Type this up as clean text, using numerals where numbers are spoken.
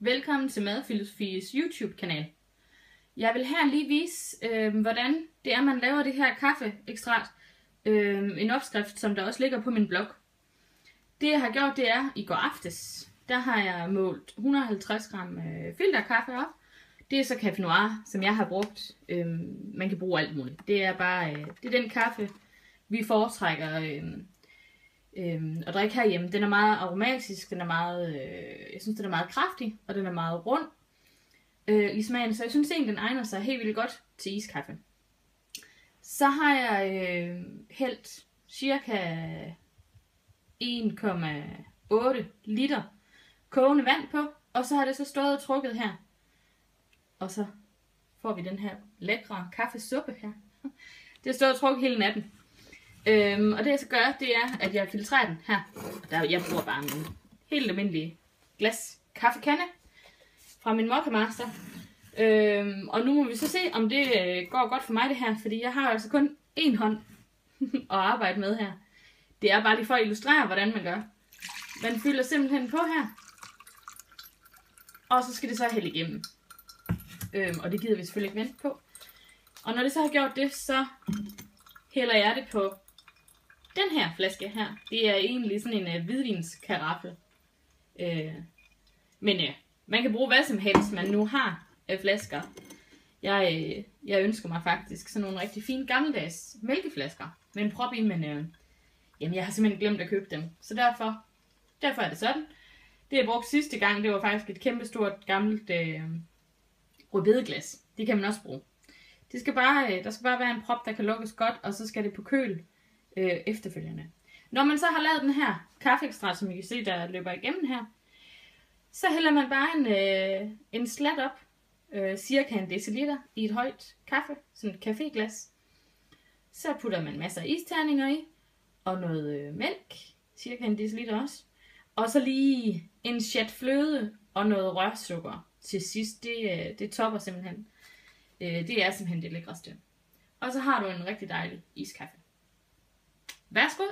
Velkommen til Madfilosofis YouTube-kanal. Jeg vil her lige vise, hvordan det er, man laver det her kaffeekstrat. En opskrift, som der også ligger på min blog. Det jeg har gjort, det er, i går aftes, der har jeg målt 150 gram filterkaffe op. Det er så Café Noir, som jeg har brugt. Man kan bruge alt muligt. Det er bare det er den kaffe, vi foretrækker at drikke herhjemme. Den er meget aromatisk, den er meget, jeg synes den er meget kraftig, og den er meget rund i smagen, så jeg synes egentlig den egner sig helt vildt godt til iskaffe. Så har jeg hældt cirka 1,8 liter kogende vand på, og så har det så stået og trukket her. Og så får vi den her lækre kaffesuppe her. Det har stået og trukket hele natten. Og det jeg så gør, det er, at jeg filtrerer den her. Jeg bruger bare en helt almindelig glas kaffekande fra min Mocha Master. Og nu må vi så se, om det går godt for mig det her, fordi jeg har altså kun én hånd at arbejde med her. Det er bare lige for at illustrere, hvordan man gør. Man fylder simpelthen på her, og så skal det så hælde igennem. Og det gider vi selvfølgelig ikke vente på. Og når det så har gjort det, så hælder jeg det på den her flaske her. Det er egentlig sådan en hvidvinskaraffel. Men man kan bruge hvad som helst, man nu har flasker. Jeg ønsker mig faktisk sådan nogle rigtig fine gammeldags mælkeflasker med en prop i, men jamen jeg har simpelthen glemt at købe dem. Så derfor er det sådan. Det jeg brugte sidste gang, det var faktisk et kæmpestort gammelt rødbedeglas. Det kan man også bruge. Der skal bare være en prop, der kan lukkes godt, og så skal det på køl efterfølgende. Når man så har lavet den her kaffeekstrat, som I kan se, der løber igennem her, så hælder man bare en slat op, cirka en deciliter, i et højt kaffe, sådan et caféglas. Så putter man masser af isterninger i, og noget mælk, cirka en deciliter også. Og så lige en chat fløde og noget rørsukker til sidst. Det topper simpelthen. Det er simpelthen det lækreste. Og så har du en rigtig dejlig iskaffe. Værsgo!